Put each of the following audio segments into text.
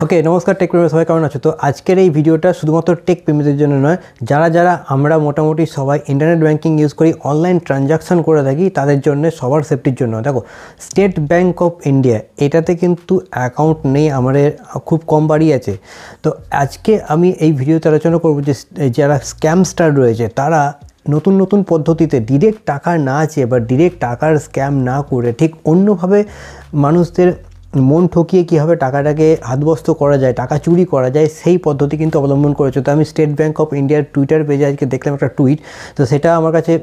ওকে, নমস্কার টেক প্রেমী সবাই, কেমন আছো? তো আজকের এই ভিডিওটা শুধুমাত্র টেক প্রেমীদের জন্য নয়, যারা আমরা মোটামুটি সবাই ইন্টারনেট ব্যাঙ্কিং ইউজ করি, অনলাইন ট্রানজাকশান করে থাকি, তাদের জন্য, সবার সেফটির জন্য। দেখো, স্টেট ব্যাঙ্ক অফ ইন্ডিয়া এটাতে কিন্তু অ্যাকাউন্ট নেই, আমাদের খুব কম বাড়ি আছে। তো আজকে আমি এই ভিডিওতে আলোচনা করবো যে যারা স্ক্যামস্টার রয়েছে তারা নতুন পদ্ধতিতে ডিরেক্ট টাকা না চেয়ে বা ডিরেক্ট টাকার স্ক্যাম না করে ঠিক অন্যভাবে মানুষদের মন ঠকিয়ে কীভাবে টাকাটাকে হাতবস্ত করা যায়, টাকা চুরি করা যায়, সেই পদ্ধতি কিন্তু অবলম্বন করেছে। তো আমি স্টেট ব্যাঙ্ক অফ ইন্ডিয়ার টুইটার পেজে আজকে দেখলাম একটা টুইট, তো সেটা আমার কাছে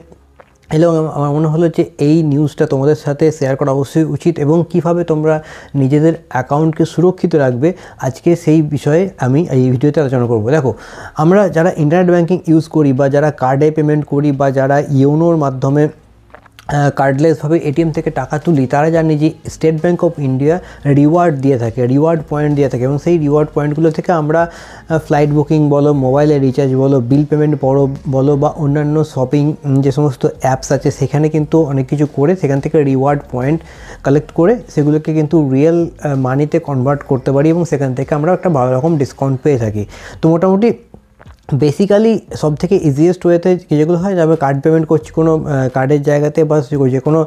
এলো। আমার মনে হলো যে এই নিউজটা তোমাদের সাথে শেয়ার করা অবশ্যই উচিত, এবং কিভাবে তোমরা নিজেদের অ্যাকাউন্টকে সুরক্ষিত রাখবে, আজকে সেই বিষয়ে আমি এই ভিডিওতে আলোচনা করব। দেখো, আমরা যারা ইন্টারনেট ব্যাঙ্কিং ইউজ করি বা যারা কার্ডে পেমেন্ট করি বা যারা ইউনোর মাধ্যমে কার্ডলেসভাবে এটিএম থেকে টাকা তুলি, তারা জানে যে state bank of India reward দিয়ে থাকে, রিওয়ার্ড পয়েন্ট দিয়ে থাকে, এবং সেই রিওয়ার্ড পয়েন্টগুলো থেকে আমরা ফ্লাইট বুকিং বলো, মোবাইলের রিচার্জ বলো, বিল পেমেন্ট বলো বা অন্যান্য শপিং যে সমস্ত অ্যাপস আছে সেখানে কিন্তু অনেক কিছু করে সেখান থেকে রিওয়ার্ড পয়েন্ট কালেক্ট করে সেগুলোকে কিন্তু রিয়েল মানিতে কনভার্ট করতে পারি, এবং সেখান থেকে আমরা একটা ভালো রকম ডিসকাউন্ট পেয়ে থাকি। তো মোটামুটি বেসিক্যালি সব থেকে ইজিয়েস্ট ওয়েতে যেগুলো হয়, আমরা কার্ড পেমেন্ট করছি কোনো কার্ডের জায়গাতে বা যে কোনো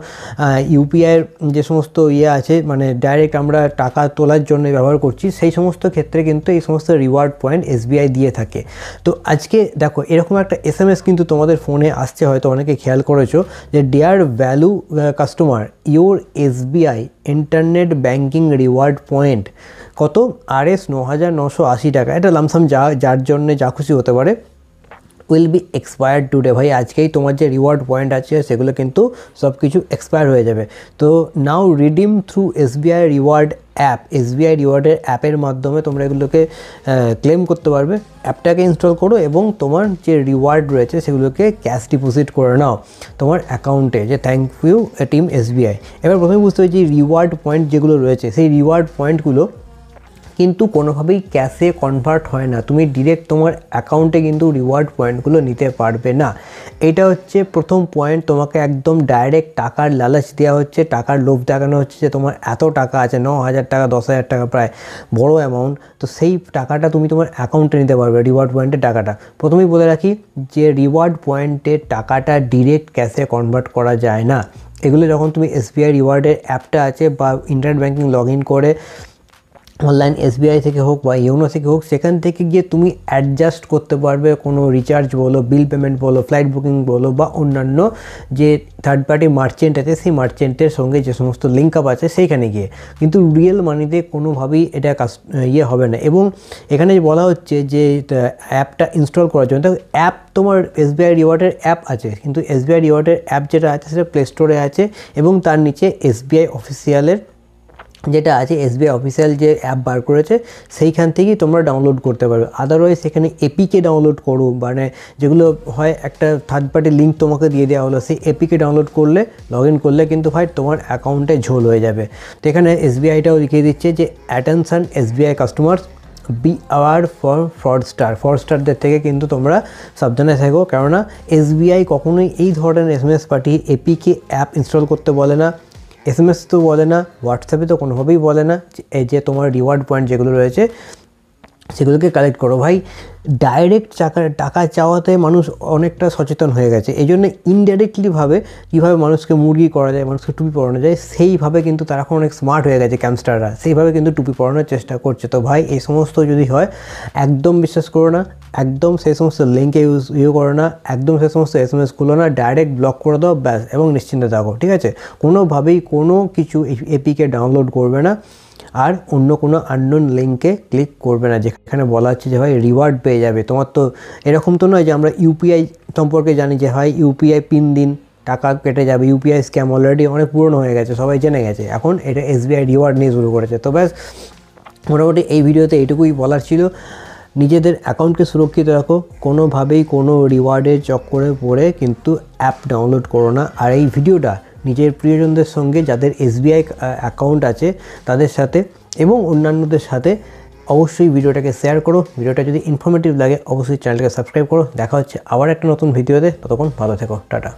ইউপিআইয়ের যে সমস্ত আছে, মানে ডাইরেক্ট আমরা টাকা তোলার জন্য ব্যবহার করছি, সেই সমস্ত ক্ষেত্রে কিন্তু এই সমস্ত রিওয়ার্ড পয়েন্ট এসবিআই দিয়ে থাকে। তো আজকে দেখো, এরকম একটা এসএমএস কিন্তু তোমাদের ফোনে আসছে, হয়তো অনেকে খেয়াল করেছো, যে dear value customer, your SBI internet banking reward point কত RS 9,980 টাকা। এটা লামসাম যার জন্য যা খুশি হতে পারে, উইল বি এক্সপায়ার্ড টুডে। ভাই, আজকেই তোমার যে রিওয়ার্ড পয়েন্ট আছে সেগুলো কিন্তু সব কিছু এক্সপায়ার হয়ে যাবে। তো now redeem through SBI reward app, SBI রিওয়ার্ডের অ্যাপের মাধ্যমে তোমরা এগুলোকে ক্লেম করতে পারবে। অ্যাপটাকে ইনস্টল করো এবং তোমার যে রিওয়ার্ড রয়েছে সেগুলোকে ক্যাশ ডিপোজিট করে নাও তোমার অ্যাকাউন্টে, যে থ্যাংক ইউ টিম এসবিআই। এবার প্রথমে বুঝতে হবে যে রিওয়ার্ড পয়েন্ট যেগুলো রয়েছে, সেই রিওয়ার্ড পয়েন্টগুলো কিন্তু কোনোভাবেই ক্যাশে কনভার্ট হয় না, তুমি ডিরেক্ট তোমার অ্যাকাউন্টে কিন্তু রিওয়ার্ড পয়েন্টগুলো নিতে পারবে না। এটা হচ্ছে প্রথম পয়েন্ট। তোমাকে একদম ডাইরেক্ট টাকার লালচ দেওয়া হচ্ছে, টাকার লোভ দেখানো হচ্ছে যে তোমার এত টাকা আছে, 9,000 টাকা, 10,000 টাকা, প্রায় বড় অ্যামাউন্ট, তো সেই টাকাটা তুমি তোমার অ্যাকাউন্টে নিতে পারবে, রিওয়ার্ড পয়েন্টের টাকাটা। প্রথমেই বলে রাখি যে রিওয়ার্ড পয়েন্টের টাকাটা ডিরেক্ট ক্যাশে কনভার্ট করা যায় না। এগুলো যখন তুমি এসবিআই রিওয়ার্ডের অ্যাপটা আছে বা ইন্টারনেট ব্যাঙ্কিং লগ ইন করে অনলাইন এসবিআই থেকে হোক বা ইউনো থেকে হোক, সেখান থেকে গিয়ে তুমি অ্যাডজাস্ট করতে পারবে কোনো রিচার্জ বলো, বিল পেমেন্ট বলো, ফ্লাইট বুকিং বলো বা অন্যান্য যে থার্ড পার্টি মার্চেন্ট আছে, সেই মার্চেন্টের সঙ্গে যে সমস্ত লিঙ্ক আপ আছে সেইখানে গিয়ে, কিন্তু রিয়েল মানিতে কোনোভাবেই এটা হবে না। এবং এখানে বলা হচ্ছে যে অ্যাপটা ইনস্টল করার জন্য, দেখো অ্যাপ তোমার এসবিআই রিওয়ার্ডের অ্যাপ আছে, কিন্তু এসবিআই রিওয়ার্ডের অ্যাপ যেটা আছে সেটা প্লে স্টোরে আছে, এবং তার নিচে এসবিআই অফিসিয়ালের যেটা আছে, এসবিআই অফিসিয়াল যে অ্যাপ বার করেছে সেইখান থেকেই তোমরা ডাউনলোড করতে পারবে। আদারওয়াইজ সেখানে এপিকে ডাউনলোড করো, মানে যেগুলো হয় একটা থার্ড পার্টি লিঙ্ক তোমাকে দিয়ে দেওয়া হলো, সেই এপিকে ডাউনলোড করলে, লগ ইন করলে কিন্তু ভাই তোমার অ্যাকাউন্টে ঝোল হয়ে যাবে। তো এখানে এসবিআইটাও লিখিয়ে দিচ্ছে যে attention SBI customers, be aware for ফ্রডস্টারদের থেকে কিন্তু তোমরা সাবধানে থাকো, কেননা এসবিআই কখনোই এই ধরনের এসএমএস পাঠিয়ে এপিকে অ্যাপ ইনস্টল করতে বলে না, এসএমএস তো বলে না, হোয়াটসঅ্যাপে তো কোনোভাবেই বলে না যে তোমার রিওয়ার্ড পয়েন্ট যেগুলো রয়েছে সেগুলোকে কালেক্ট করো। ভাই, ডাইরেক্ট টাকা চাওয়াতে মানুষ অনেকটা সচেতন হয়ে গেছে, এই জন্য ইনডাইরেক্টলিভাবে কীভাবে মানুষকে মুরগি করা যায়, মানুষকে টুপি পরানো যায়, সেইভাবে কিন্তু তারা এখন অনেক স্মার্ট হয়ে গেছে ক্যামস্টাররা, সেইভাবে কিন্তু টুপি পরানোর চেষ্টা করছে। তো ভাই, এই সমস্ত যদি হয় একদম বিশ্বাস করো না, একদম সেই সমস্ত লিঙ্কে করো না, একদম সেই সমস্ত এসএমএস খুলো না, ডাইরেক্ট ব্লক করে দাও ব্যাস, এবং নিশ্চিন্তে থাকো, ঠিক আছে? কোনোভাবেই কোনো কিছু এপিকে ডাউনলোড করবে না, আর অন্য কোনো আননোন লিঙ্কে ক্লিক করবে না যেখানে বলা হচ্ছে যে ভাই রিওয়ার্ড পেয়ে যাবে। তোমার তো এরকম তো নয় যে আমরা ইউপিআই সম্পর্কে জানি যে হয় ইউপিআই পিন দিন, টাকা কেটে যাবে। ইউপিআই স্ক্যাম অলরেডি অনেক পুরনো হয়ে গেছে, সবাই জেনে গেছে, এখন এটা এসবিআই রিওয়ার্ড নিয়ে শুরু করেছে। তো ব্যাস, মোটামুটি এই ভিডিওতে এইটুকুই বলার ছিল। নিজেদের অ্যাকাউন্টকে সুরক্ষিত রাখো, কোনোভাবেই কোনো রিওয়ার্ডের চক্করে পড়ে কিন্তু অ্যাপ ডাউনলোড করো না। আর এই ভিডিওটা নিজের প্রিয়জনদের সঙ্গে, যাদের এসবিআই অ্যাকাউন্ট আছে তাদের সাথে এবং অন্যান্যদের সাথে অবশ্যই ভিডিওটাকে শেয়ার করো। ভিডিওটা যদি ইনফরমেটিভ লাগে অবশ্যই চ্যানেলটাকে সাবস্ক্রাইব করো। দেখা হচ্ছে আবার একটা নতুন ভিডিওতে, ততক্ষণ ভালো থেকো, টাটা।